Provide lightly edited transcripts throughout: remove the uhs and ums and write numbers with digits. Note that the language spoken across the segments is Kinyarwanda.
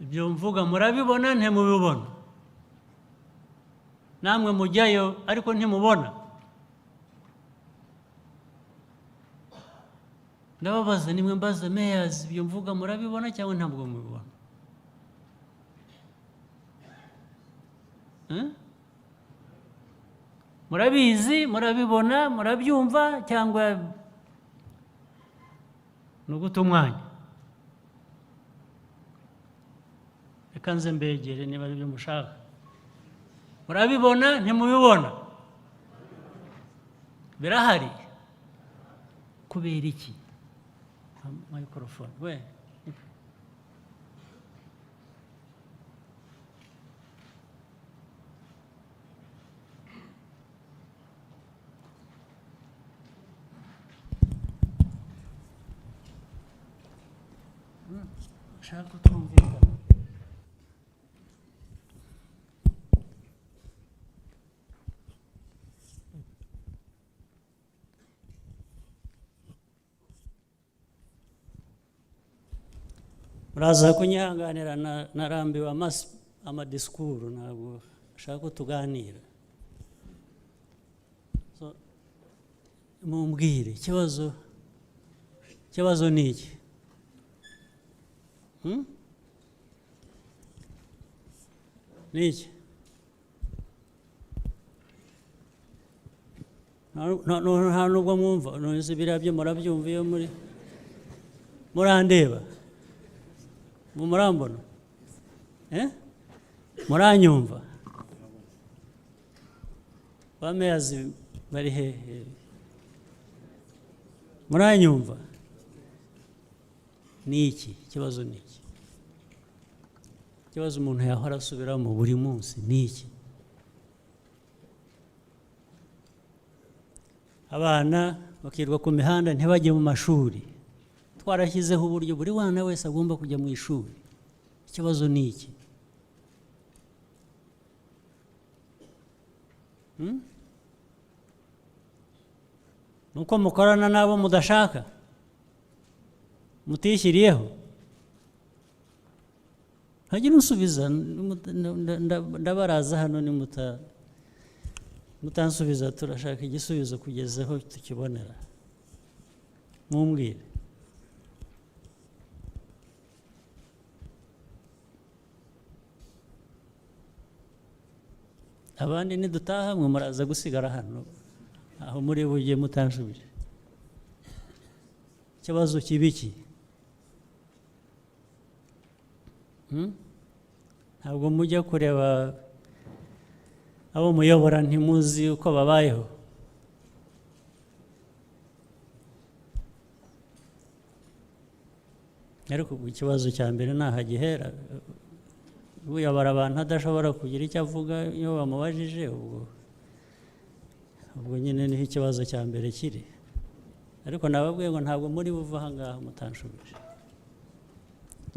ibyo mvuga murabibona ntimubibona, namwe mujyayo ariko ntimubona. Ndababaza, nimwe mbaza mayors, ibyo mvuga murabibona cyangwa ntabwo mubibona? Murabizi, murabibona, murabyumva, cyangwa ni uguta umwanya? Reka nze mbegere niba ari byo mushaka. Murabibona ntimubibona? Birahari. Kubera iki? Microphone we. Shaka twumvikana. Muraza kunyihanganira narambiwe amadisikuru, ntabwo ashaka ko tuganira. So mumbwire ikibazo ni iki? Ni iki? Nta nubwo mwumva, none biriya byo murabyumva iyo murandeba? Murambona? Muranyumva? Ba mayors bari hehe? Muranyumva? Ni iki? Ikibazo ni iki? Ikibazo umuntu yahora asubiramo buri munsi ni iki? Abana bakirwa ku mihanda ntibajye mu mashuri. Twarashyizeho uburyo buri mwana wese agomba kujya mu ishuri. Ikibazo ni iki? Nuko mukorana nabo mudashaka, mutishyiriyeho? Hagira unsubiza, ndabaraza hano mutansubiza, turashaka igisubizo kugeza aho tukibonera. Mumbwire. Abandi nidutaha mwe muraza gusigara hano aho muri bujye mutanshubije. Ikibazo kibiki? Ntabwo mujya kureba abo muyobora, ntimuzi uko babayeho? Ariko ikibazo cya mbere nahagihera, uyobora abantu adashobora kugira icyo avuga iyo bamubajije, ubwo nyine niho ikibazo cya mbere kiri. Ariko nababwiye ngo ntabwo muri buva aha ngaha mutanshubije.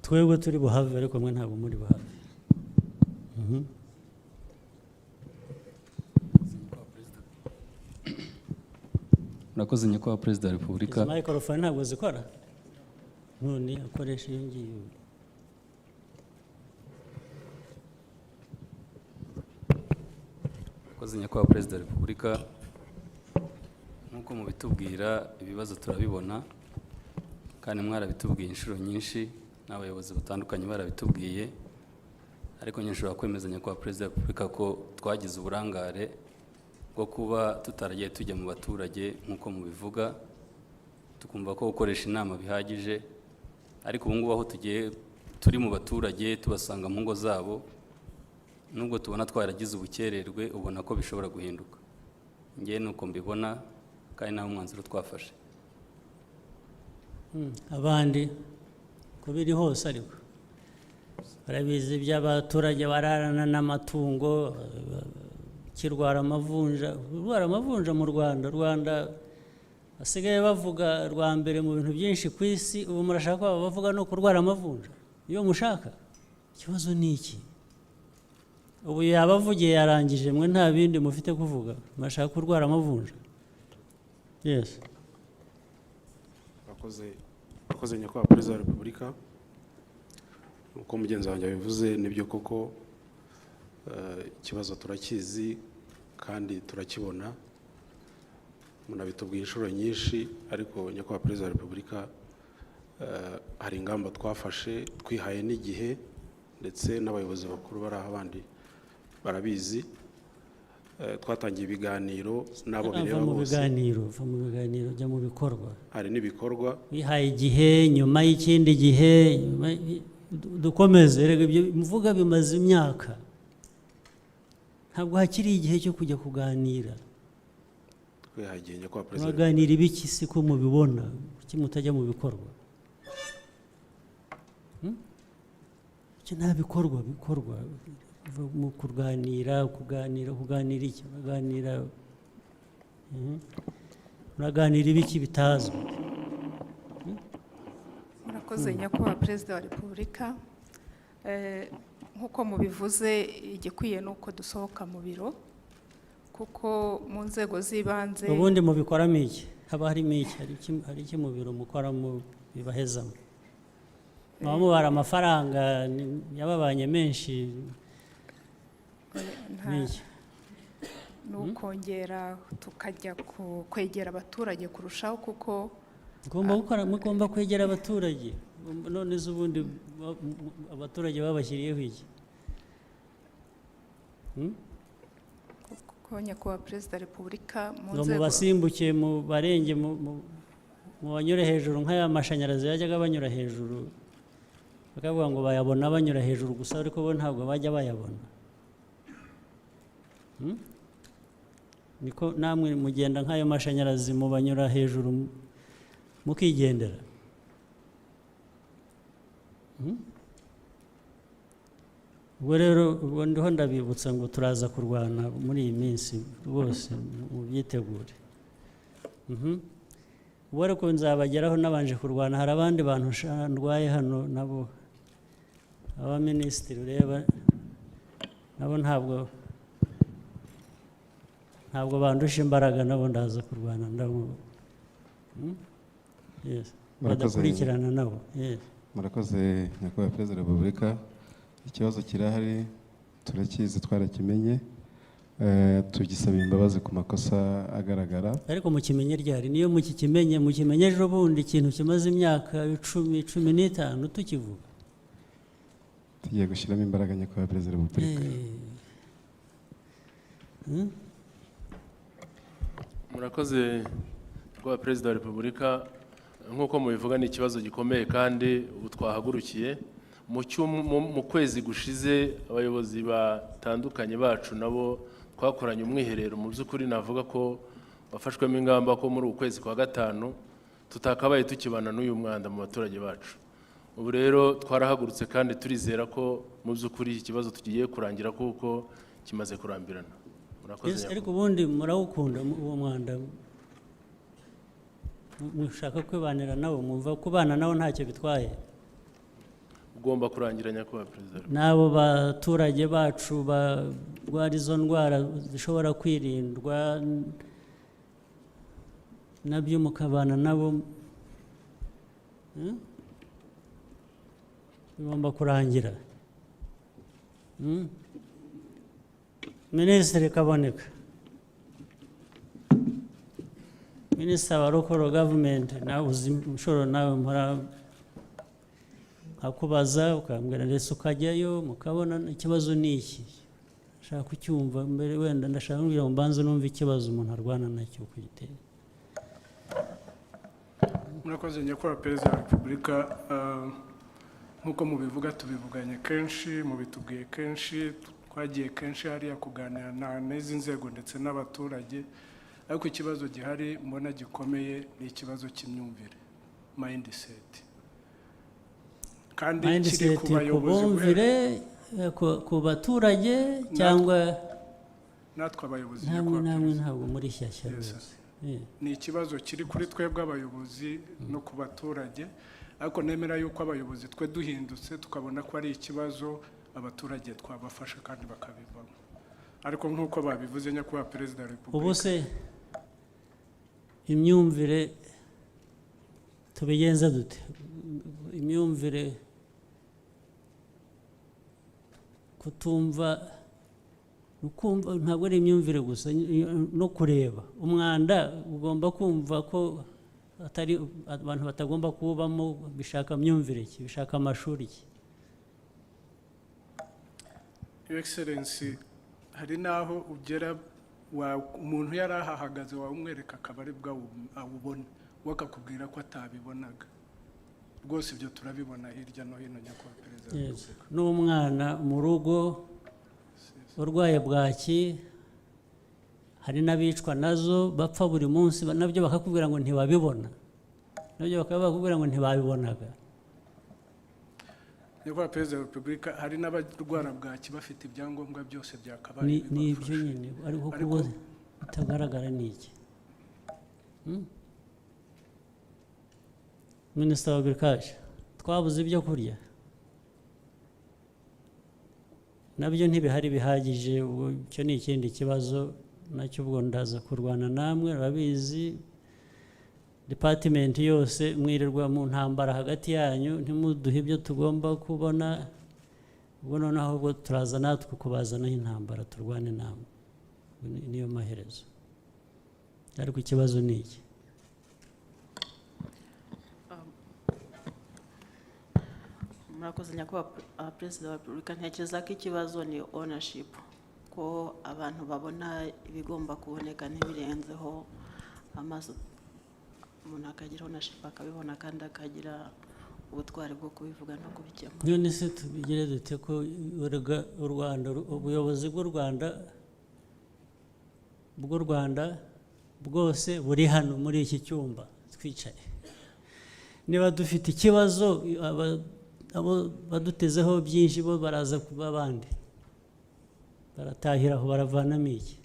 Twebwe turi buhave, ariko mwe ntabwo muri buhave. Murakoze Nyakubahwa Perezida wa Repubulika. Izi microphone ntabwo zikora? None akoresha iyo ngiyo. Murakoze Nyakubahwa Perezida wa Repubulika. Nk'uko mubitubwira, ibibazo turabibona kandi mwarabitubwiye inshuro nyinshi, n'abayobozi batandukanye barabitubwiye, ariko nshobora kwemeza Nyakubahwa Perezida wa Repubulika ko twagize uburangare bwo kuba tutaragiye tujya mu baturage nk'uko mubivuga, tukumva ko gukoresha inama bihagije, ariko ubu ngubu aho tugiye turi mu baturage tubasanga mu ngo zabo, nubwo tubona twaragize ubukererwe ubona ko bishobora guhinduka. Ngiye nuko mbibona kandi naho umwanzuro twafashe. Abandi kubiri hose ariko barabizi by'abaturage bararana n'amatungo, kirwara amavunja. Urwara amavunja mu Rwanda basigaye bavuga rwa mbere mu bintu byinshi ku isi, ubu murashaka ko bavuga no kurwara amavunja iyo mushaka? Ikibazo ni iki? Ubu yabavugiye yarangije, mwe nta bindi mufite kuvuga, murashaka kurwara amavunja? Yes. Murakoze Nyakubahwa Perezida wa Repubulika. uko mugenzi wanjye yabivuze nibyo koko, ikibazo turakizi kandi turakibona, munabitubwiye inshuro nyinshi, ariko nyakubahwa Perezida wa Repubulika hari ingamba twafashe, twihaye n'igihe, ndetse n'abayobozi bakuru bari aho abandi barabizi. Twatangiye ibiganiro n'abo bireba bose. Va mu biganiro ujya mu bikorwa. Hari n'ibikorwa. Wihaye igihe, nyuma y'ikindi gihe, dukomeze. Rega ibyo mvuga bimaze imyaka. Ntabwo hakiri igihe cyo kujya kuganira. Twihaye igihe nyakubahwa Perezida. Muganira ibiki se ko mubibona, kuki mutajya mu bikorwa? Nta bikorwa mu kuganira iki? Muraganira ibiki bitazwi? Murakoze nyakubahwa Perezida wa Repubulika. Nk'uko mubivuze, igikwiye nuko dusohoka mu biro, kuko mu nzego z'ibanze. Ubundi mubikoramo iki? Haba harimo iki? Hari iki mu biro mukoramo bibahezamo? Mubara amafaranga yababanye menshi. Nukongera tukajya kwegera abaturage kurushaho, kuko mugomba kwegera abaturage. None z'ubundi abaturage babashyiriyeho iki? Kuko nyakubahwa Perezida wa Repubulika mu nzego nzego. Mubasimbuke, mu barenge, mu banyure hejuru, nk'aya mashanyarazi yajyaga banyura hejuru, bakavuga ngo bayabona banyura hejuru gusa, ariko bo ntabwo bajya bayabona. Niko namwe mugenda nk'ayo mashanyarazi mubanyura hejuru mukigendera. Ubwo rero ndiho ndabibutsa ngo turaza kurwana muri iyi minsi rwose, mubyitegure. Ubwo ariko nzabageraho nabanje kurwana. Hari abandi bantu ndwaye hano nabo, abaminisitiri ureba nabo ntabwo bandusha imbaraga, nabo ndaza kurwana nabo. Badakurikirana nabo. Murakoze nyakubahwa Perezida wa Repubulika. Ikibazo kirahari, turakizi, twarakimenye, tugisaba imbabazi ku makosa agaragara. Ariko mukimenye ryari? Niyo mukimenye ejo bundi, ikintu kimaze imyaka 10-15 tukivuga. Tugiye gushyiramo imbaraga nyakubahwa Perezida wa Repubulika. Murakoze nyakubahwa Perezida wa Repubulika. Nk'uko mubivuga, ni ikibazo gikomeye kandi ubu twahagurukiye. Mu kwezi gushize abayobozi batandukanye bacu nabo twakoranye umwiherero. Mu by'ukuri navuga ko wafashwemo ingamba ko muri ukwezi kwa gatanu tutakabaye tukibana n'uyu mwanda mu baturage bacu. Ubu rero twarahagurutse kandi turizera ko mu by'ukuri ikibazo tugiye kurangira kuko kimaze kurambirana. Murakoze. Ariko ubundi murawukunda uwo mwanda, mushaka kwibanira nawo, mwumva kubana nawo ntacyo bitwaye? Ugomba kurangira nyakubahwa Perezida. N'abo baturage bacu barwara izo ndwara zishobora kwirindwa, nabyo mukabana nabo, bigomba kurangira. Minisitiri Kaboneka, Minisitiri wa Local Government, nawe uzi inshuro nawe mpora akubaza ukambwira ndetse ukajyayo mukabona ikibazo ni iki. Nshaka kucyumva mbere, wenda ndashaka kugira ngo mbanze numve ikibazo umuntu arwana nacyo kugitera. Murakoze nyakubahwa Perezida wa Repubulika. Nk'uko mubivuga, tubivuganye kenshi, mubitubwiye kenshi, twagiye kenshi hariya kuganira n'izi nzego ndetse n'abaturage, ariko ikibazo gihari mbona gikomeye ni ikibazo cy'imyumvire, mindset. Kandi kiri ku bayobozi, ku baturage cyangwa natwe abayobozi. namwe ntabwo muri shyashya. Ni ikibazo kiri kuri twebwe abayobozi no ku baturage, ariko nemera yuko abayobozi twe duhindutse tukabona ko ari ikibazo, abaturage twabafasha kandi bakabivamo. Ariko nk'uko babivuze nyakubahwa Perezida wa Repubulika, ubu se imyumvire tubigenza dute? Imyumvire kutumva ntabwo ari imyumvire gusa no kureba umwanda ugomba kumva ko atari abantu batagomba kuwubamo, bishaka myumvire ki, bishaka amashuri ki. Your Excellency, hari naho ugera umuntu yari ahahagaze wamwereka akaba ari bwo awubona, wakakubwira ko atabibonaga. Rwose ibyo turabibona hirya no hino, Nyakubahwa Perezida. N'umwana mu rugo urwaye bwaki, hari n'abicwa nazo bapfa buri munsi, nabyo bakakubwira ngo ntibabibona, nabyo bakakubwira ngo ntibabibonaga. Nyakubahwa Perezida wa Repubulika, hari n'abarwara bwaki bafite ibyangombwa byose byakabaye. Ni ibyo nyine, ariko kuba bitagaragara ni iki? Minisita wa Agriculture, twabuze ibyo kurya, nabyo ntibihari bihagije. Icyo ni ikindi kibazo nacyo, ubwo ndaza kurwana namwe, urabizi department yose mwirirwa mu ntambara hagati yanyu, ntimuduhe ibyo tugomba kubona, ubwo noneho ubwo turaza natwe kubazanaho intambara turwane namwe, niyo maherezo. Ariko ikibazo ni iki? Murakoze Nyakubahwa Perezida wa Repubulika, ntekereza ko ikibazo ni ownership, ko abantu babona ibigomba kuboneka ntibirenzeho amaso, umuntu akagira ownership akabibona kandi akagira ubutwari bwo kubivuga no kubikemura. None se tubigire dute ko u Rwanda, ubuyobozi bw'u Rwanda bwose buri hano muri iki cyumba twicaye? Niba dufite ikibazo, abo badutezeho byinshi bo baraza kuba abandi, baratahira aho, baravanamo iki?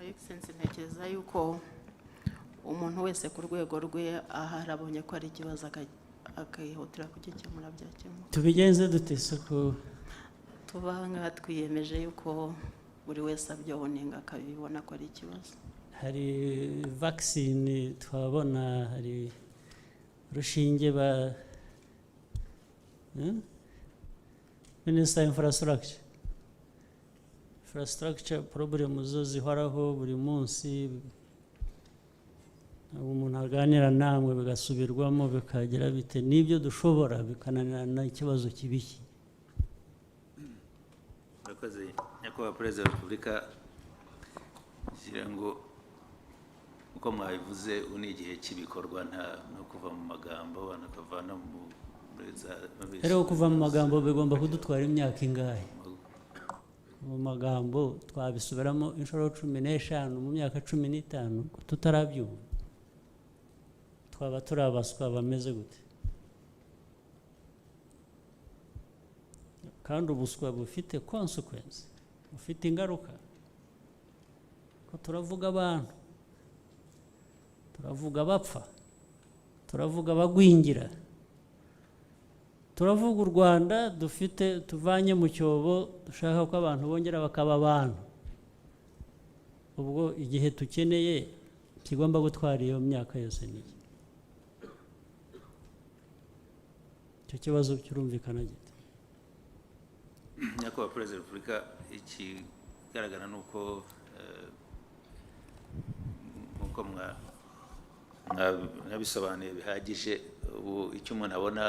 Excellency, ntekereza yuko umuntu wese ku rwego rwe aha arabonye ko ari ikibazo akihutira kugikemura byakemuka. Tubigenze dute se ko tuba nka twiyemeje yuko buri wese abyoboninga akabibona ko ari ikibazo? hari vaccine twabona, hari rushinge ba Minister infrastructure problem zo zihoraho buri munsi, umuntu aganira namwe bigasubirwamo bikagira bite, nibyo dushobora bikananirana ikibazo kibiki. Murakoze Nyakubahwa Perezida wa Repubulika, ngira ngo uko mwabivuze uni igihe cy'ibikorwa no kuva mu magambo banakavana rero kuva mu magambo bigomba kudutwara imyaka ingahe? Mu magambo twabisubiramo inshuro 15 mu myaka 15 tutarabyumva, twaba turabaswa bameze gute? Kandi ubuswa bufite consequence, bufite ingaruka. Ko turavuga abantu, turavuga abapfa, turavuga abagwingira, turavuga u Rwanda dufite tuvanye mu cyobo, dushaka ko abantu bongera bakaba abantu. Ubwo igihe tukeneye kigomba gutwara iyo myaka yose ni iki? Icyo kibazo cyurumvikana gite? Nyakubahwa Perezida wa Repubulika, ikigaragara ni uko nk'uko mwabisobanuye bihagije. Ubu icyo umuntu abona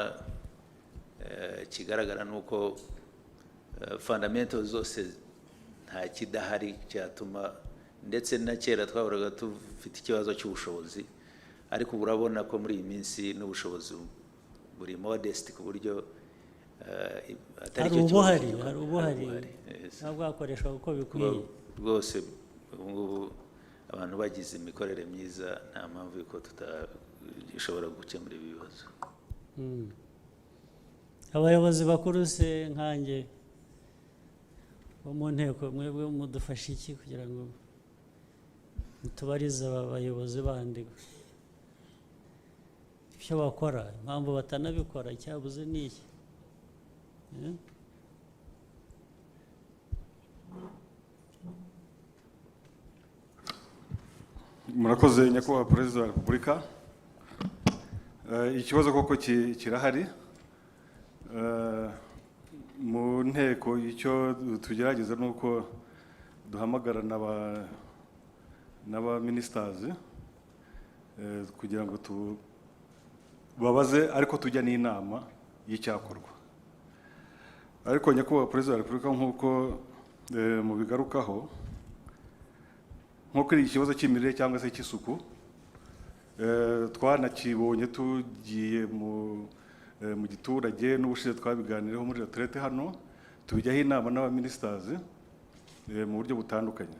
kigaragara ni uko fundamentals zose nta kidahari cyatuma, ndetse na kera twahoraga dufite ikibazo cy'ubushobozi, ariko urabona ko muri iyi minsi n'ubushobozi buri modest ku buryo atari cyo kibazo. Hari ubuhari ntabwo bwakoreshwa uko bikwiye rwose. Ubu abantu bagize imikorere myiza, nta mpamvu yuko tutashobora gukemura ibi bibazo. Abayobozi bakuru se nkanjye bo mu nteko, mwebwe mudufasha iki kugira ngo mutubarize abayobozi bandi ibyo bakora, impamvu batanabikora, icyabuze ni iki? Murakoze Nyakubahwa Perezida wa Repubulika. Ikibazo koko kirahari. Mu nteko icyo tugerageza ni uko duhamagara n'aba ministers kugira ngo tubabaze ariko tujya n'inama y'icyakorwa. Ariko nyakubahwa Perezida wa Repubulika nk'uko mubigarukaho nk'uko iki kibazo cy'imirire cyangwa se cy'isuku twanakibonye tugiye mu giturage n'ubushize twabiganiraho muri retraite hano tubijyaho inama n'aba ministers mu buryo butandukanye.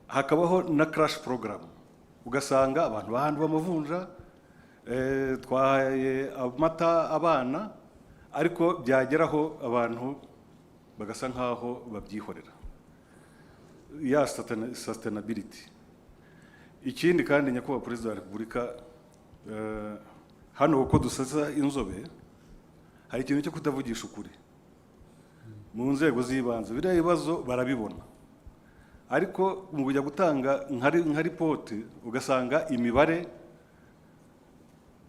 Hakabaho na crash program ugasanga abantu bahandu bamavunja twahaye amata abana ariko byageraho abantu bagasa nkaho babyihorera ya sustainability. Ikindi kandi nyakubahwa Perezida wa Repubulika hano uko dusasa inzobe hari ikintu cyo kutavugisha ukuri mu nzego z'ibanze. Biriya bibazo barabibona ariko mu kujya gutanga nka ripoti ugasanga imibare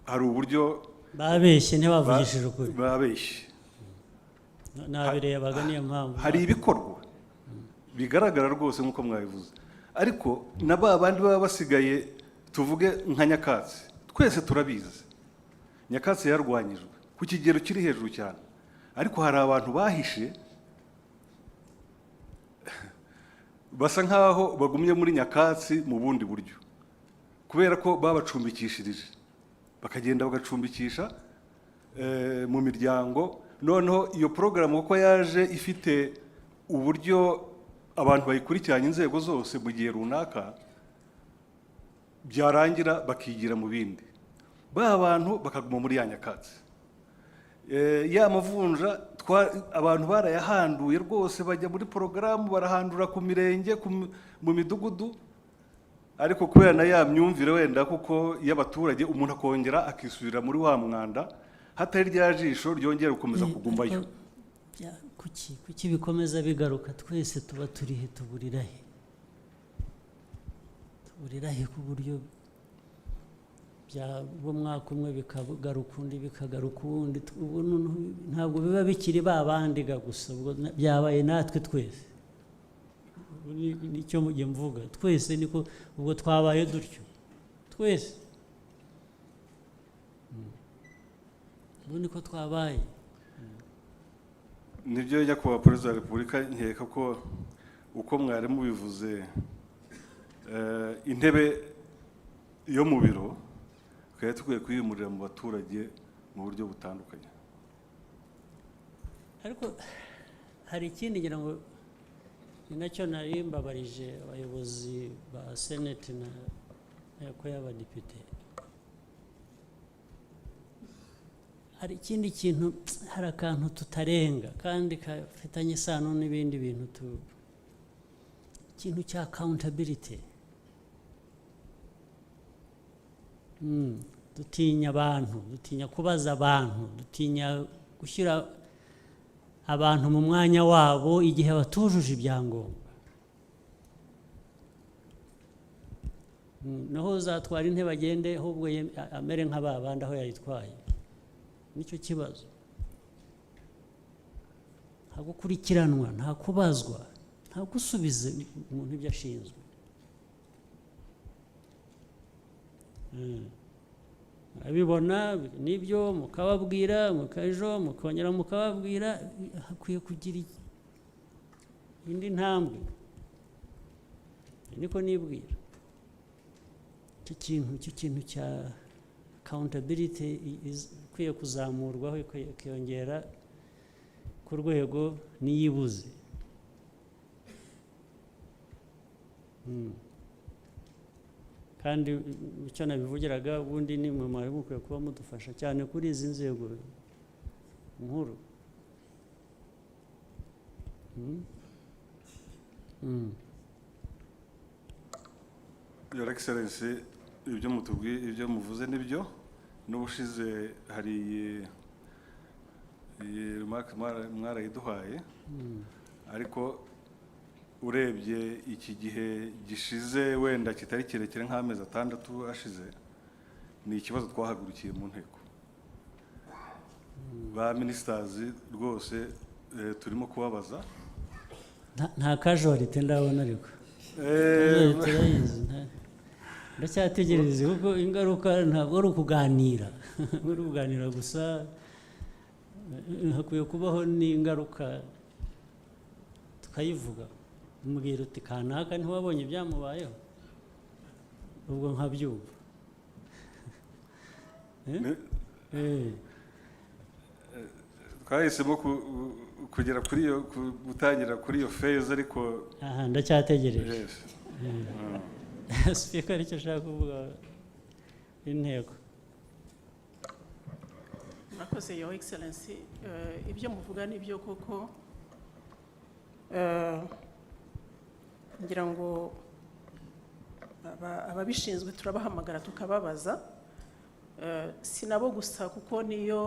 hari uburyo babeshye ntibavugishije ukuri. Babeshye nabirebaga niyo mpamvu hari ibikorwa bigaragara rwose nk'uko mwabivuze, ariko na bandi baba basigaye tuvuge nka nyakatsi twese turabizi nyakatsi yarwanyijwe ku kigero kiri hejuru cyane, ariko hari abantu bahishe basa nkaho bagumye muri nyakatsi mu bundi buryo kubera ko babacumbikishirije bakagenda bagacumbikisha mu miryango. Noneho iyo porogaramu uko yaje ifite uburyo abantu bayikurikiranye inzego zose mu gihe runaka byarangira bakigira mu bindi, abantu bakaguma muri ya nyakatsi. Ya mavunja abantu barayahanduye rwose bajya muri porogaramu barahandura ku mirenge mu midugudu, ariko kubera na ya myumvire wenda kuko y'abaturage umuntu akongera akisubira muri wa mwanda hatari rya jisho ryongera gukomeza kugumayo. Kuki bikomeza bigaruka? Twese tuba turi he? Tuburira he ku buryo byabo mwaka umwe bikagaruka undi bikagaruka uwundi, ntabwo biba bikiri babandi gusa, byabaye natwe twese. Nicyo mujye mvuga twese niko ubwo twabaye dutyo twese, ubu niko twabaye. Nibyo nyakubahwa Perezida wa Repubulika, nkeka ko uko mwari mubivuze intebe yo mu biro twari tukwiye kuyimurira mu baturage mu buryo butandukanye. Ariko hari ikindi ngira ngo ni nacyo nari mbabarije abayobozi ba Senate na ko y'abadepite. Hari ikindi kintu, hari akantu tutarenga kandi kafitanye isano n'ibindi bintu, ikintu cya accountability. Dutinya abantu, dutinya kubaza abantu, dutinya gushyira abantu mu mwanya wabo igihe batujuje ibyangombwa. Naho uzatwara intebe agende ahubwo amere nk'ababandi aho yayitwaye. Nicyo kibazo, nta gukurikiranwa, nta kubazwa, nta gusubiza umuntu ibyo ashinzwe. Abibona nibyo mukababwira, mukajo mukongera mukababwira, hakwiye kugira indi ntambwe. Niko nibwira icyo kintu cya accountability ikwiye kuzamurwaho, ikiyongera ku rwego niyibuze. Kandi icyo nabivugiraga ubundi ni mwe mwari mukwiye kuba mudufasha cyane kuri izi nzego nkuru. Your Excellency, ibyo muvuze nibyo. N'ubushize hari iyi remark mwarayiduhaye, ariko urebye iki gihe gishize wenda kitari kirekire nk'amezi 6 ashize, ni ikibazo twahagurukiye mu nteko ba minisitazi rwose turimo kubabaza nta casualty ndabona ariko turayizi ndacyategereza kuko ingaruka ntabwo ari ukuganira ari ukuganira gusa hakwiye kubaho n'ingaruka tukayivuga umubwira uti kanaka ntiwabonye ibyamubayeho ubwo nkabyumva twahisemo kugera kuri iyo gutangira kuri iyo phase ariko ndacyategereje speaker aricyo ashaka kuvuga intego. murakoze your excellency ibyo muvuga nibyo koko ngira ngo ababishinzwe turabahamagara tukababaza si nabo gusa kuko niyo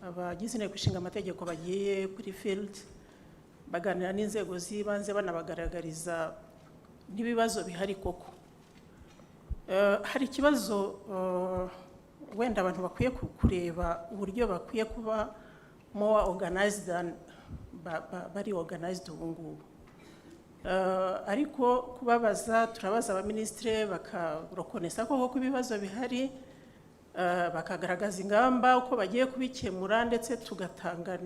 abagize inteko ishinga amategeko bagiye kuri field baganira n'inzego z'ibanze banabagaragariza n'ibibazo bihari koko hari ikibazo wenda abantu bakwiye kureba uburyo bakwiye kuba more organized than bari organized ubu ngubu ariko kubabaza turabaza abaminisitiri bakarokonesa koko ibibazo bihari bakagaragaza ingamba uko bagiye kubikemura ndetse tugatanga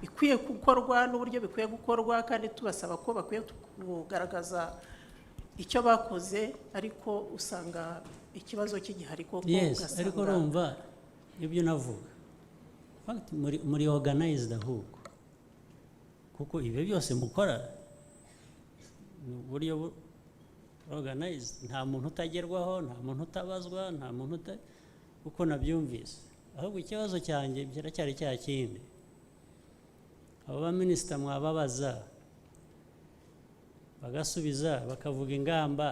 bikwiye gukorwa n'uburyo bikwiye gukorwa kandi tubasaba ko bakwiye kugaragaza icyo bakoze ariko usanga ikibazo cy'igihari koko ugasanga ariko urumva ibyo navuga muri organized ahubwo kuko ibyo byose mukora ni uburyo organized nta muntu utagerwaho nta muntu utabazwa nta muntu uko nabyumvise ahubwo ikibazo cyanjye kiracyari cya kindi abo baminisita mwababaza bagasubiza bakavuga ingamba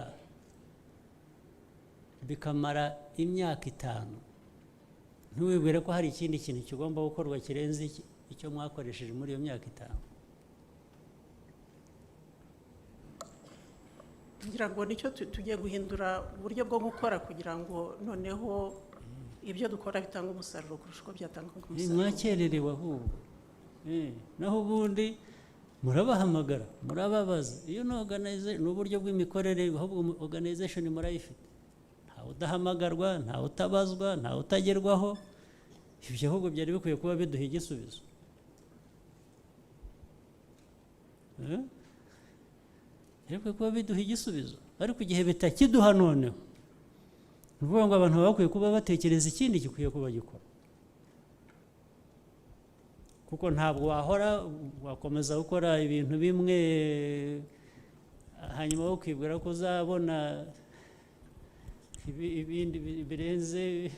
bikamara imyaka 5 ntiwibwire ko hari ikindi kintu kigomba gukorwa kirenze icyo mwakoresheje muri iyo myaka 5. ngira ngo nicyo tugiye guhindura uburyo bwo gukora kugira ngo noneho ibyo dukora bitanga umusaruro kurusha uko byatanga umusaruro. Mwakererewe ahubwo naho ubundi murabahamagara murababaza iyo ni uburyo bw'imikorere ahubwo organization murayifite ntawe udahamagarwa ntawe utabazwa ntawe utagerwaho ibyo ahubwo byari bikwiye kuba biduha igisubizo ariko kuba biduha igisubizo ariko igihe bitakiduha noneho ni ukuvuga ngo abantu bakwiye kuba batekereza ikindi gikwiye kuba gikora kuko ntabwo wakomeza gukora ibintu bimwe hanyuma ukibwira ko uzabona ibindi birenze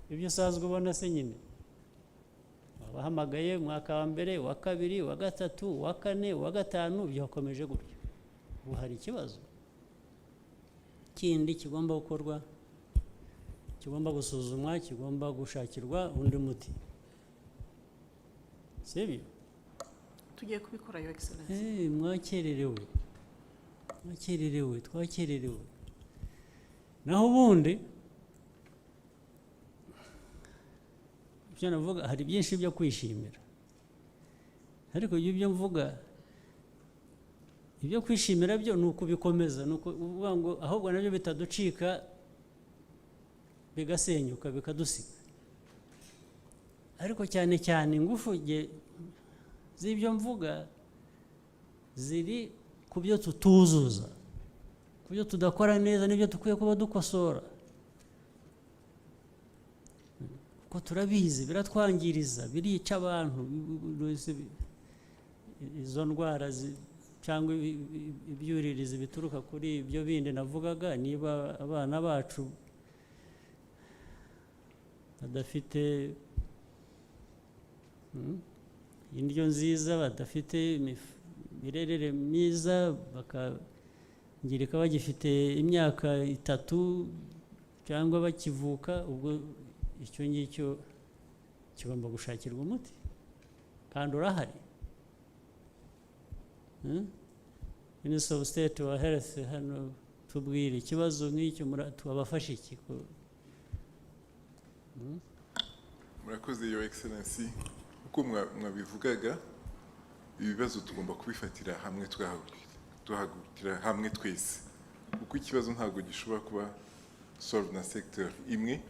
ibyo usanzwe ubona se nyine wabahamagaye umwaka wa mbere wa kabiri wa gatatu wa kane wa gatanu byakomeje gutyo ubu hari ikibazo kindi kigomba gukorwa kigomba gusuzumwa kigomba gushakirwa undi muti sibyo tugiye kubikora your excellency twakererewe naho ubundi ibyo navuga hari byinshi byo kwishimira ariko ibyo mvuga ibyo kwishimira byo ni ukubikomeza ni ukuvuga ngo ahubwo nabyo bitaducika bigasenyuka bikadusiga ariko cyane cyane ingufu z'ibyo mvuga ziri ku byo tutuzuza ku byo tudakora neza n'ibyo dukwiye kuba dukosora kuko turabizi biratwangiriza birica abantu izo ndwara cyangwa ibyuririzi bituruka kuri ibyo bindi navugaga niba abana bacu badafite indyo nziza badafite imirerere myiza bakangirika bagifite imyaka 3 cyangwa bakivuka ubwo icyo ngicyo kigomba gushakirwa umuti kandi urahari Minister of State wa Health hano tubwire ikibazo nk'icyo tubafashe iki murakoze Your Excellency uko mwabivugaga ibibazo tugomba kubifatira hamwe tuhagurukira hamwe twese kuko ikibazo ntabwo gishobora kuba solve na sector imwe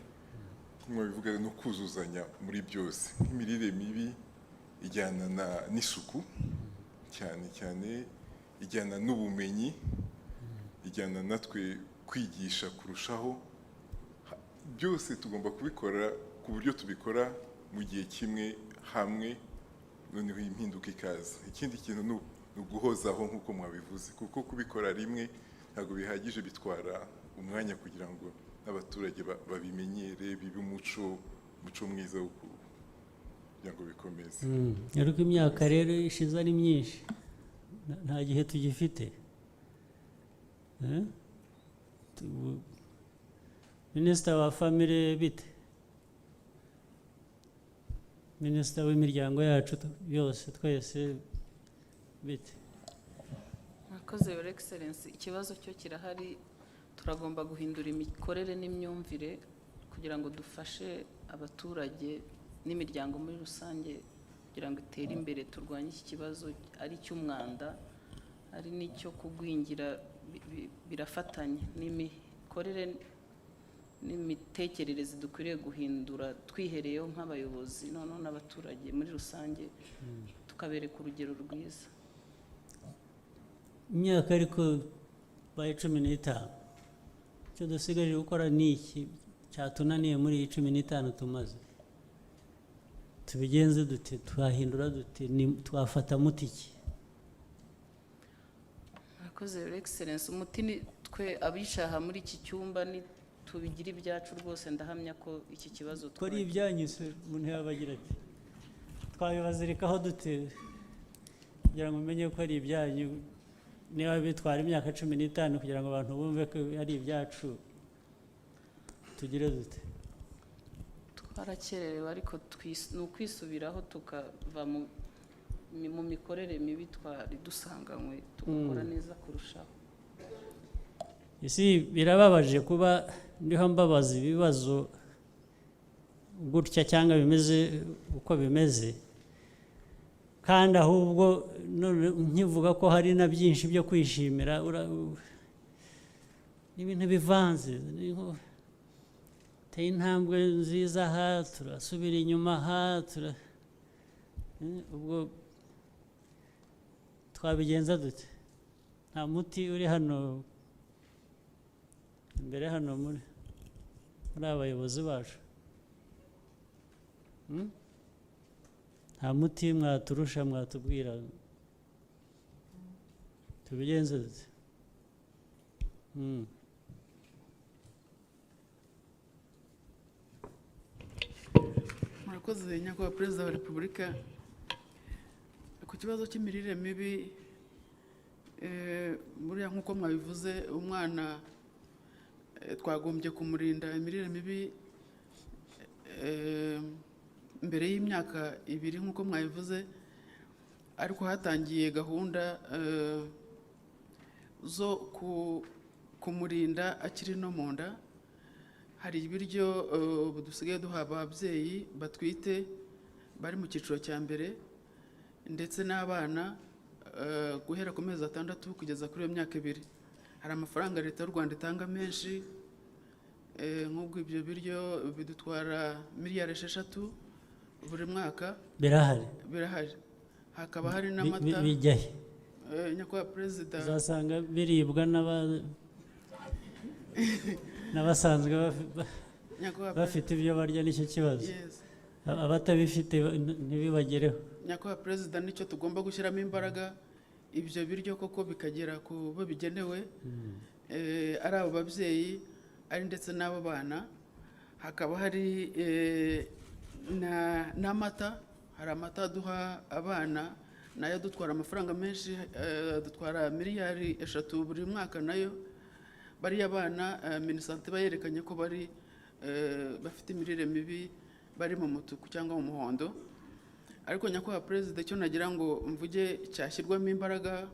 mwabivugaga no kuzuzanya muri byose nk'imirire mibi ijyana n'isuku cyane cyane ijyana n'ubumenyi ijyana natwe kwigisha kurushaho byose tugomba kubikora ku buryo tubikora mu gihe kimwe hamwe noneho impinduka ikaza ikindi kintu ni uguhozaho nk'uko mwabivuze kuko kubikora rimwe ntabwo bihagije bitwara umwanya kugira ngo n'abaturage babimenyere bibe umuco mwiza wo kugira ngo bikomeze ariko imyaka rero ishize ari myinshi nta gihe tugifite minisita wa famire bite minisita w'imiryango yacu yose twese bite murakoze Your Excellency ikibazo cyo kirahari turagomba guhindura imikorere n'imyumvire kugira ngo dufashe abaturage n'imiryango muri rusange kugira ngo itere imbere turwanye iki kibazo ari cy'umwanda ari n'icyo kugwingira birafatanya n'imikorere n'imitekerereze dukwiriye guhindura twihereyeho nk'abayobozi noneho n'abaturage muri rusange tukabereka urugero rwiza imyaka ariko baye 15 icyo dusigaje gukora ni iki cyatunaniye muri iyi 15 tumaze tubigenze dute twahindura dute twafata mutiki murakoze Your Excellency umuti ni twe abishaha muri iki cyumba ni tubigira ibyacu rwose ndahamya ko iki kibazo twari ibyanyise umuntu yabagira ati twabibazirikaho dute kugira ngo umenye ko ari ibyanyu niba bitwara imyaka 15 kugira ngo abantu bumve ko ari ibyacu tugire dute twarakererewe ariko ni ukwisubiraho tukava mu mikorere mibi twari dusanganywe tugakora neza kurushaho isi birababaje kuba ndiho mbabaza ibibazo gutya cyangwa bimeze uko bimeze kandi ahubwo nkivuga ko hari na byinshi byo kwishimira n'ibintu bivanze teye intambwe nziza aha turasubira inyuma aha ubwo twabigenza dute nta muti uri hano imbere hano muri abayobozi bacu nta muti mwaturusha mwatubwira tubigenze dute murakoze nyakubahwa perezida wa repubulika ku kibazo cy'imirire mibi buriya nk'uko mwabivuze umwana twagombye kumurinda imirire mibi mbere y'imyaka 2 nk'uko mwabivuze ariko hatangiye gahunda zo kumurinda akiri no mu nda hari ibiryo dusigaye duhabwa ababyeyi batwite bari mu cyiciro cya mbere ndetse n'abana guhera ku mezi 6 kugeza kuri iyo myaka 2 hari amafaranga leta y'u Rwanda itanga menshi nk'ubwo ibyo biryo bidutwara miliyari 6 buri mwaka birahari hakaba hari n'amata bijyahe nyakubahwa perezida uzasanga biribwa n'abasanzwe bafite ibyo barya n'icyo kibazo abatabifite ntibibagereho nyakubahwa perezida nicyo tugomba gushyiramo imbaraga ibyo biryo koko bikagera ku bo bigenewe ari abo babyeyi ari ndetse n'abo bana hakaba hari n'amata hari amata duha abana nayo dutwara amafaranga menshi dutwara miliyari 3 buri mwaka nayo bariya bana minisante bayerekanye ko bari bafite imirire mibi bari mu mutuku cyangwa mu muhondo ariko nyakubahwa perezida cyo nagira ngo mvuge cyashyirwamo imbaraga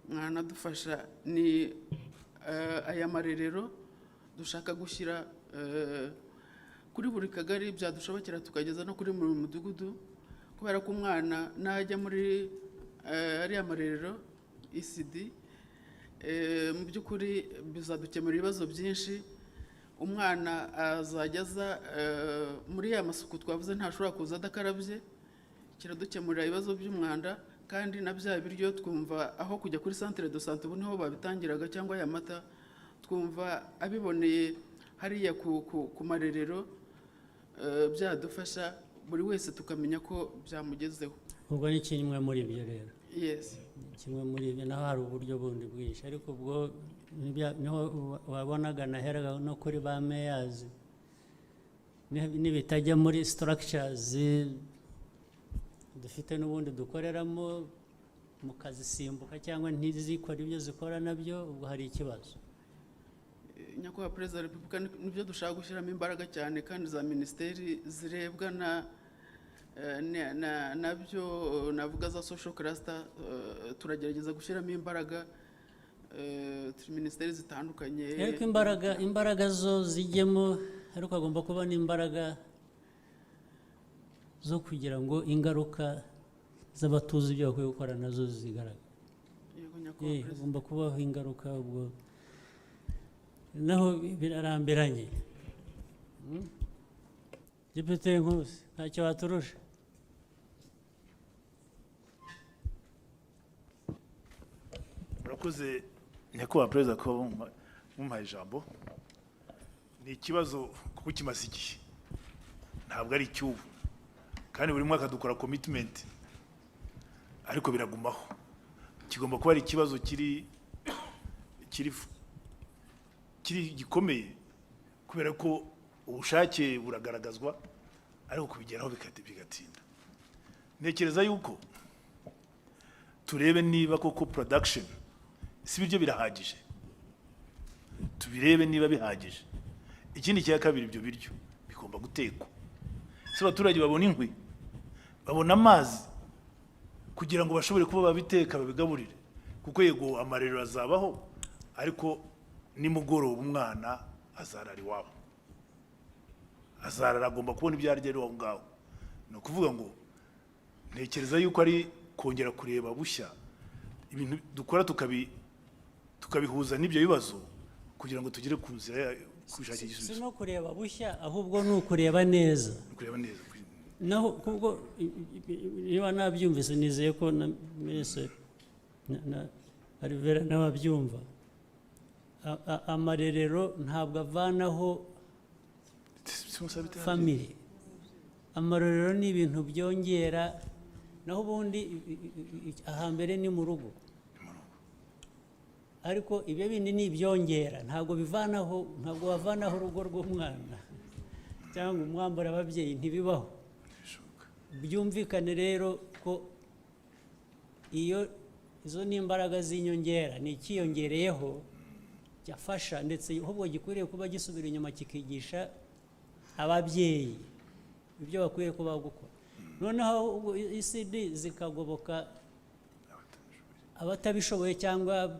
mwanadufasha ni aya marerero dushaka gushyira kuri buri kagari byadushobokera tukageza no kuri buri mudugudu, kubera ko umwana najya muri ariya marerero ECD mu by'ukuri bizadukemura ibibazo byinshi. Umwana azajya aza muri ya masuku twavuze ntashobora kuza adakarabye, kiradukemurira ibibazo by'umwanda. Kandi na bya biryo twumva aho kujya kuri centre de santé ubu niho babitangiraga, cyangwa aya mata twumva abiboneye hariya ku marerero, byadufasha buri wese tukamenya ko byamugezeho. ubwo ni kimwe muri ibyo rero. Yes. Kimwe muri ibyo, naho hari uburyo bundi bwinshi, ariko ubwo niho wabonaga naheraga no kuri ba meyazi, nibitajya muri structures dufite n'ubundi dukoreramo mukazisimbuka cyangwa ntizikora ibyo zikora nabyo, ubwo hari ikibazo. Nyakubahwa Perezida wa Repubulika, nibyo dushaka gushyiramo imbaraga cyane, kandi za minisiteri zirebwa nabyo navuga za social cluster turagerageza gushyiramo imbaraga, minisiteri zitandukanye. Ariko imbaraga zo zijyemo, ariko hagomba kuba n'imbaraga zo kugira ngo ingaruka z'abatuzi ibyo bakwiye gukora nazo zigaragara. Hagomba kubaho ingaruka, ubwo naho birarambiranye. Depite Nkusi, ntacyo waturusha. Murakoze Nyakubahwa Perezida ko mumpaye ijambo. Ni ikibazo kuko kimaze igihe, ntabwo ari icyubu, kandi buri mwaka dukora commitment, ariko biragumaho. Kigomba kuba ari ikibazo kiri gikomeye, kubera ko ubushake buragaragazwa, ariko kubigeraho bigatinda. Ntekereza yuko turebe niba koko production si biryo birahagije, tubirebe niba bihagije. Ikindi cya kabiri, ibyo biryo bigomba gutekwa, si abaturage babona inkwi, babona amazi, kugira ngo bashobore kuba babiteka babigaburire. Kuko yego amarero azabaho, ariko nimugoroba umwana azarara iwabo, azarara agomba kubona ibyo arya aho ngaho. Ni ukuvuga ngo ntekereza yuko ari kongera kureba bushya ibintu dukora, tukabihuza n'ibyo bibazo, kugira ngo tugere ku nzira kwishakira igisubizo. Si no kureba bushya, ahubwo ni ukureba neza. Naho kubwo niba nabyumvise, nizeye ko na mwese na Alvera n'ababyumva, amarerero ntabwo avanaho family. Amarerero ni ibintu byongera, naho ubundi ahambere ni mu rugo, ariko ibyo bindi ni ibyongera, ntabwo bavanaho urugo rw'umwana cyangwa umwambaro ababyeyi, ntibibaho. Byumvikane rero ko izo ni imbaraga z'inyongera, ni ikiyongereyeho cyafasha, ndetse ahubwo gikwiriye kuba gisubira inyuma kikigisha ababyeyi ibyo bakwiye kuba gukora. Noneho ECD zikagoboka abatabishoboye, cyangwa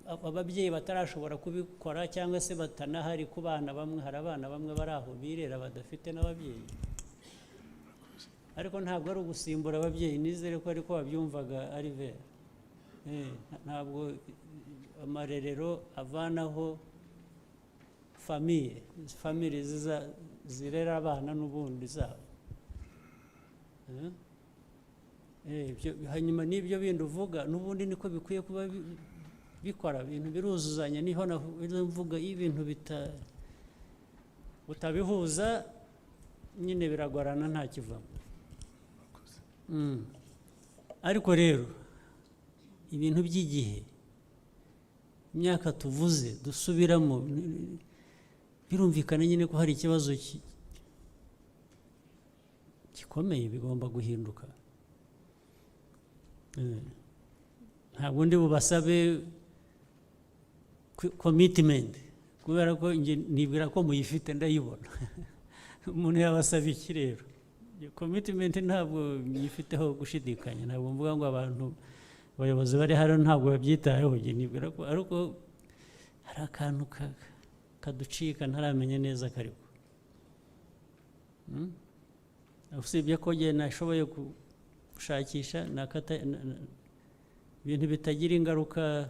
ababyeyi batarashobora kubikora, cyangwa se batanahari ku bana bamwe. Hari abana bamwe bari aho birera badafite n'ababyeyi, ariko ntabwo ari ugusimbura ababyeyi. Nizere ko ariko babyumvaga Alvera. Ntabwo amarerero avanaho famille zirera abana n'ubundi zabo. Hanyuma n'ibyo bindi uvuga n'ubundi niko bikwiye kuba bikora, ibintu biruzuzanya. Niho mvuga ibintu utabihuza nyine biragorana, nta kivamo. Ariko rero ibintu by'igihe, imyaka tuvuze dusubiramo, birumvikana nyine ko hari ikibazo gikomeye, bigomba guhinduka. Ntabwo ndi bubasabe commitment, kubera ko nibwira ko muyifite, ndayibona. Umuntu yabasaba iki rero? Commitment ntabwo yifiteho gushidikanya. Ntabwo mvuga ngo abantu abayobozi bari hano ntabwo babyitayeho, nibwira ko, ariko hari akantu kaducika ntaramenya neza kariko. Usibye ko njye nashoboye gushakisha ibintu bitagira ingaruka,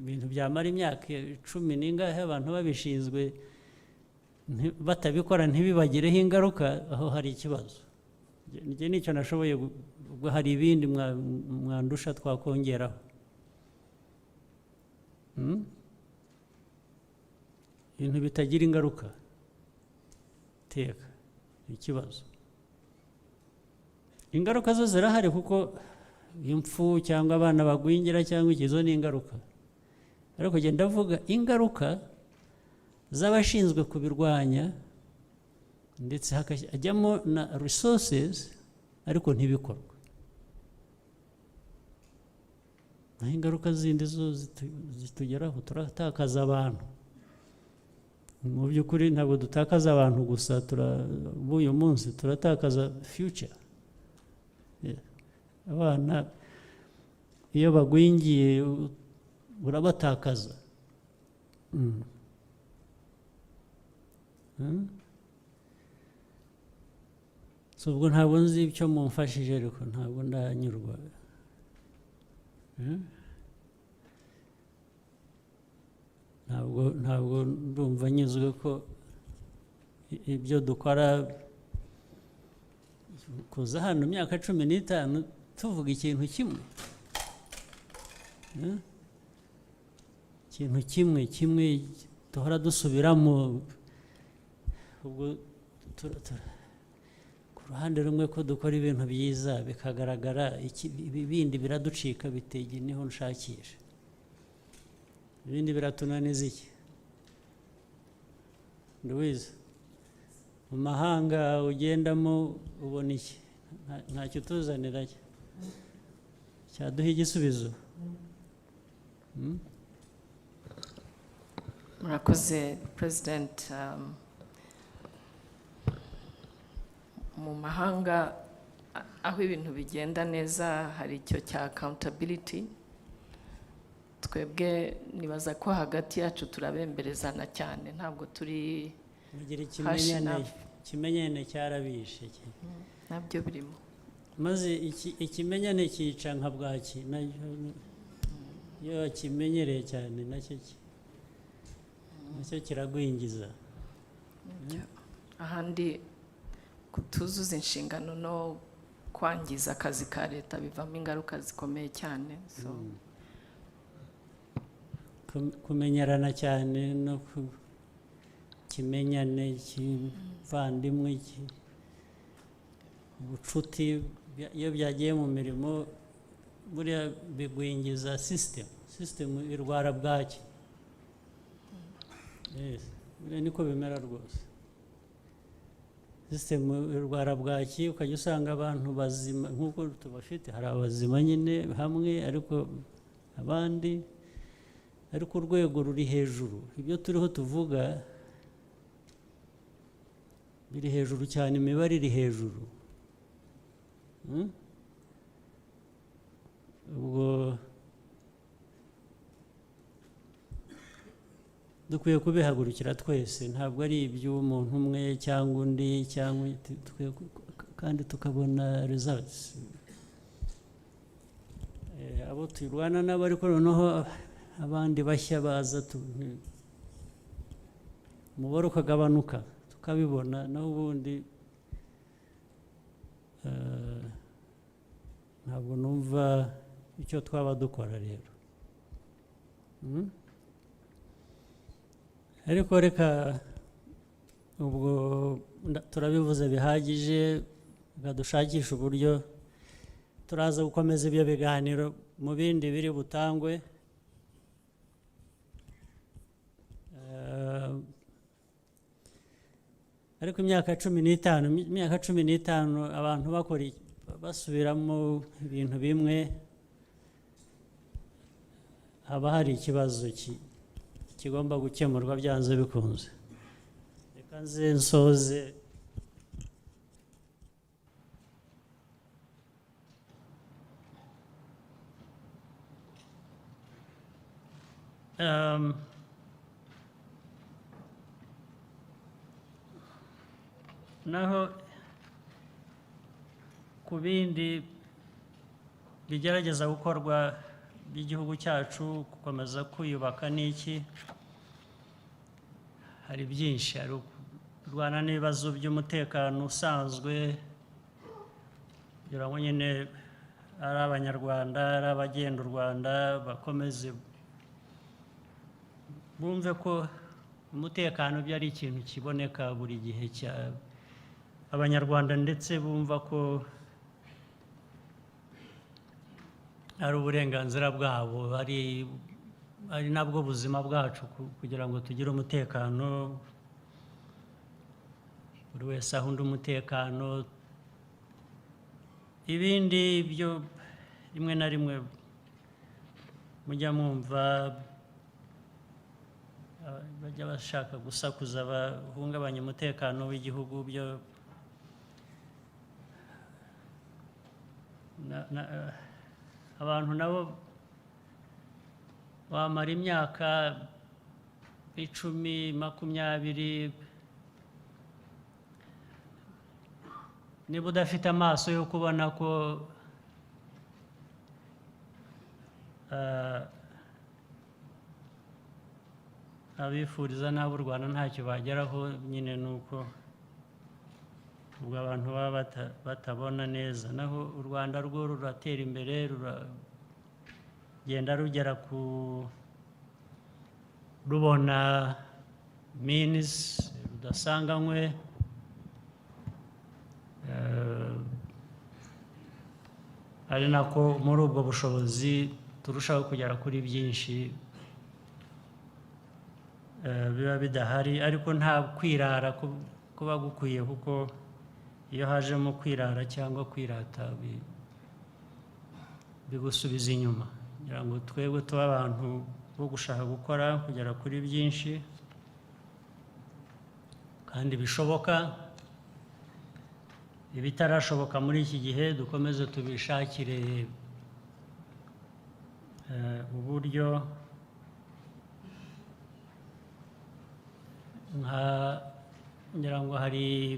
ibintu byamara imyaka 10 n'ingahe abantu babishinzwe batabikora ntibibagireho ingaruka, aho hari ikibazo. Njye nicyo nashoboye, ubwo hari ibindi mwandusha twakongeraho. Ibintu bitagira ingaruka teka ikibazo. Ingaruka zo zirahari kuko impfu cyangwa abana bagwingira cyangwa ikizo ni ingaruka, ariko genda ndavuga ingaruka z'abashinzwe kubirwanya, ndetse hajyamo na resources ariko ntibikorwa. Naho ingaruka zindi zo zitugeraho, turatakaza abantu. Mu by'ukuri ntabwo dutakaza abantu gusa, b'uyu munsi turatakaza future. Abana iyo bagwingiye urabatakaza. So ubwo ntabwo nzi icyo mumfashije, ariko ntabwo ndanyurwa. Ntabwo ndumva nyuzwe ko ibyo dukora, kuza hano imyaka 15 tuvuga ikintu kimwe, ikintu kimwe duhora dusubiramo. Ubwo ku ruhande rumwe ko dukora ibintu byiza bikagaragara, ibindi biraducika bitege niho nshakisha. Ibindi biratunaniza iki? Louise, mu mahanga ugendamo ubona iki? Ntacyo tuzanira cyaduha igisubizo. Murakoze President. Mu mahanga aho ibintu bigenda neza hari icyo cya accountability. Twebwe nibaza ko hagati yacu turabemberezana cyane, ntabwo turi ikimenyane cyarabishe. Nabyo birimo. Maze ikimenyane cyica nka bwaki, iyo kimenyereye cyane nacyo kiragwingiza. Ahandi kutuzuza inshingano no kwangiza akazi ka leta bivamo ingaruka zikomeye cyane. Kumenyerana cyane no kimenyane, kivandimwe, ubucuti, iyo byagiye mu mirimo buriya bigwingiza system irwara bwaki. Buriya niko bimera rwose. System irwara bwaki, ukajya usanga abantu bazima nk'uko tubafite, hari abazima nyine hamwe, ariko abandi ariko urwego ruri hejuru. Ibyo turiho tuvuga biri hejuru cyane, imibare iri hejuru. Ubwo dukwiye kubihagurukira twese, ntabwo ari iby'umuntu umwe cyangwa undi, kandi tukabona results. Abo turwana nabo, ariko noneho abandi bashya baza, umubare ukagabanuka tukabibona. Naho ubundi ntabwo numva icyo twaba dukora rero. Ariko reka ubwo turabivuze bihagije, dushakisha uburyo turaza gukomeza ibyo biganiro mu bindi biri butangwe. Ariko imyaka 15 abantu basubiramo ibintu bimwe, haba hari ikibazo kigomba gukemurwa byanze bikunze. Reka nze nsoze naho ku bindi bigerageza gukorwa by'igihugu cyacu gukomeza kwiyubaka n'iki, hari byinshi, hari kurwana n'ibibazo by'umutekano usanzwe kugira ngo nyine ari abanyarwanda ari abagenda u Rwanda bakomeze bumve ko umutekano byo ari ikintu kiboneka buri gihe cya abanyarwanda, ndetse bumva ko ari uburenganzira bwabo, ari nabwo buzima bwacu kugira ngo tugire umutekano, buri wese aho undi umutekano. Ibindi byo rimwe na rimwe mujya mwumva bajya bashaka gusakuza bahungabanya umutekano w'igihugu, byo abantu nabo bamara imyaka 10, 20, niba udafite amaso yo kubona ko abifuriza nabi u Rwanda ntacyo bageraho, nyine ni uko ubwo abantu baba batabona neza. Naho u Rwanda rwo ruratera imbere, rugenda rugera ku rubona means rudasanganywe, ari nako muri ubwo bushobozi turushaho kugera kuri byinshi biba bidahari, ariko nta kwirara kuba gukwiye, kuko iyo hajemo kwirara cyangwa kwirata bigusubiza inyuma. kugira ngo twebwe tube abantu bo gushaka gukora kugera kuri byinshi kandi bishoboka, ibitarashoboka muri iki gihe dukomeze tubishakire uburyo. Ngira ngo hari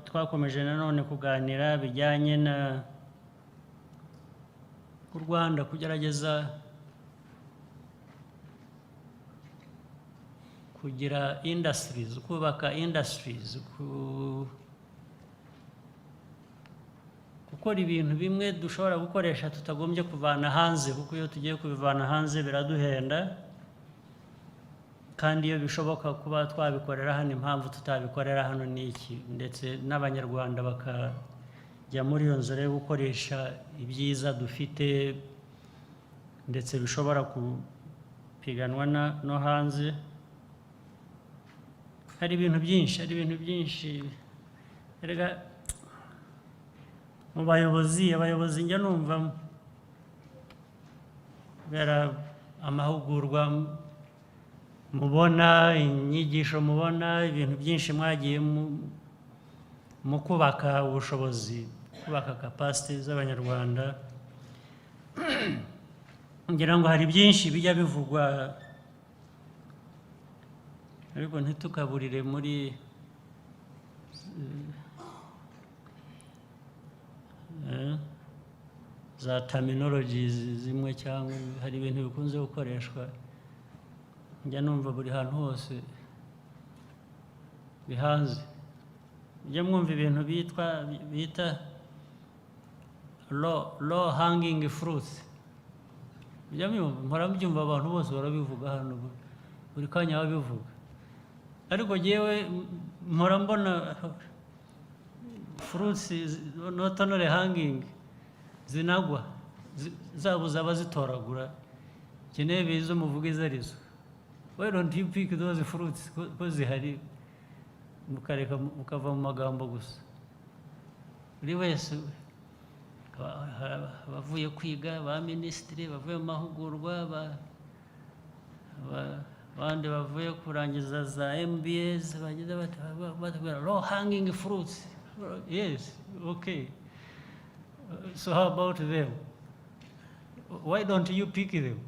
twakomeje nanone kuganira bijyanye na u Rwanda kugerageza kugira industries, kubaka industries, gukora ibintu bimwe dushobora gukoresha tutagombye kuvana hanze, kuko iyo tugiye kubivana hanze biraduhenda, kandi iyo bishoboka kuba twabikorera hano, impamvu tutabikorera hano ni iki, ndetse n'abanyarwanda bakajya muri iyo nzira yo gukoresha ibyiza dufite ndetse bishobora kupiganwa no hanze. Hari ibintu byinshi, erega mu abayobozi njya numva kubera amahugurwa mubona, inyigisho mubona, ibintu byinshi mwagiye mu kubaka ubushobozi, kubaka capacity z'abanyarwanda. Ngira ngo hari byinshi bijya bivugwa, ariko ntitukaburire muri za terminologies zimwe, cyangwa hari ibintu bikunze gukoreshwa njya numva buri hantu hose bihanze. Njya mwumva ibintu bita low hanging fruits, mpora mbyumva abantu bose barabivuga hano, buri kanya babivuga, ariko jyewe mpora mbona fruits not only hanging, zinagwa, zabuza abazitoragura. Keneye bizo muvuga izo arizo. Why don't you pick those fruits ko zihari, mukareka mukava mu magambo gusa? Buri wese bavuye kwiga, ba minisitiri bavuye mu mahugurwa, abandi bavuye kurangiza za MBAs, bagize batubwira low hanging fruits. Yes, okay. So how about them? Why don't you pick them?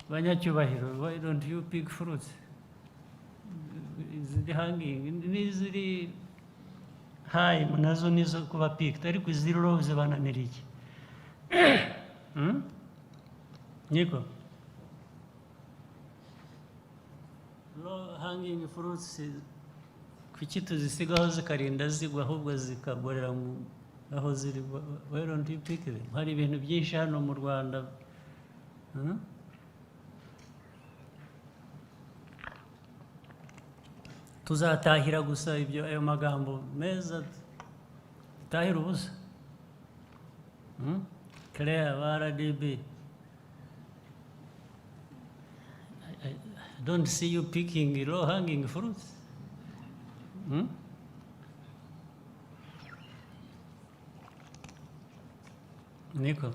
banyacyubahiro, why don't you pick fruits? Iziri hanging n'iziri high nazo nizo kuba picked, ariko iziri low zibananira iki? Niko low hanging fruits kuki tuzisigaho zikarinda zigwa ahubwo zikagorera aho ziri? Why don't you pick them? Hari ibintu byinshi hano mu Rwanda tuzatahira gusa ibyo ayo magambo meza tutahira ubusa. Claire wa RDB, I don't see you picking low hanging fruits. Niko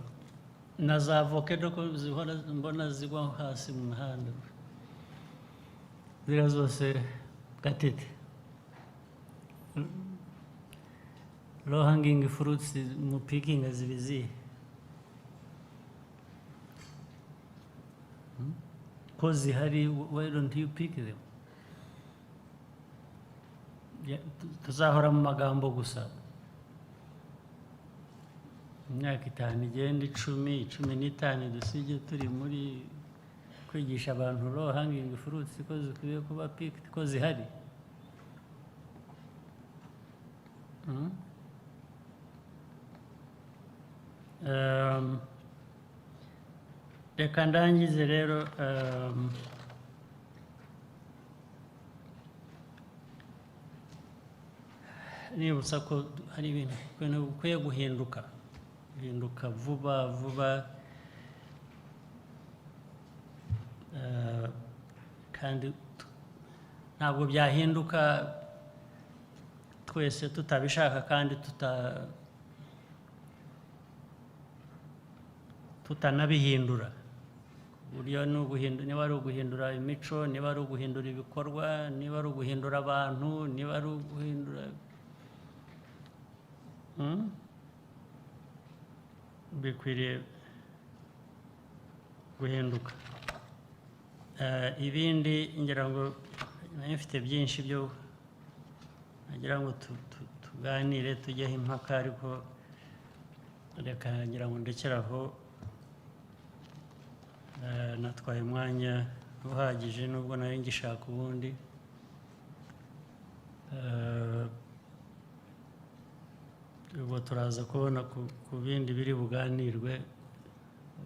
na za avocado ko zihora mbona zigwa hasi mu muhanda, ziriya zose gatete. Low hanging fruits mu picking zibizihe ko zihari? Why don't you pick them? Tuzahora mu magambo gusa, imyaka 5 igenda 10, 15 dusige turi muri kwigisha abantu low hanging fruits ko zikwiye kuba picked, ko zihari. Reka ndangize rero nibutsa ko hari ibintu bikwiye guhinduka vuba vuba, kandi ntabwo byahinduka twese tutabishaka kandi tutanabihindura. Buryo ni uguhindura, niba ari uguhindura imico, niba ari uguhindura ibikorwa, niba ari uguhindura abantu, niba ari uguhindura bikwiriye guhinduka. Ibindi ngira ngo mfite byinshi byo nagira ngo tuganire tujyeho impaka, ariko reka ngira ngo ndekeraho. Natwaye umwanya uhagije nubwo nari ngishaka ubundi. Ubwo turaza kubona ku bindi biri buganirwe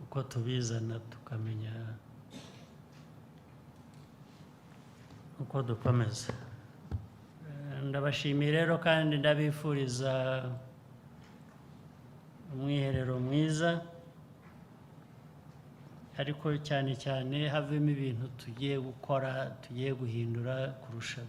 uko tubizana, tukamenya uko dukomeza. Ndabashimiye rero kandi ndabifuriza umwiherero mwiza, ariko cyane cyane havemo ibintu tugiye gukora, tugiye guhindura kurusha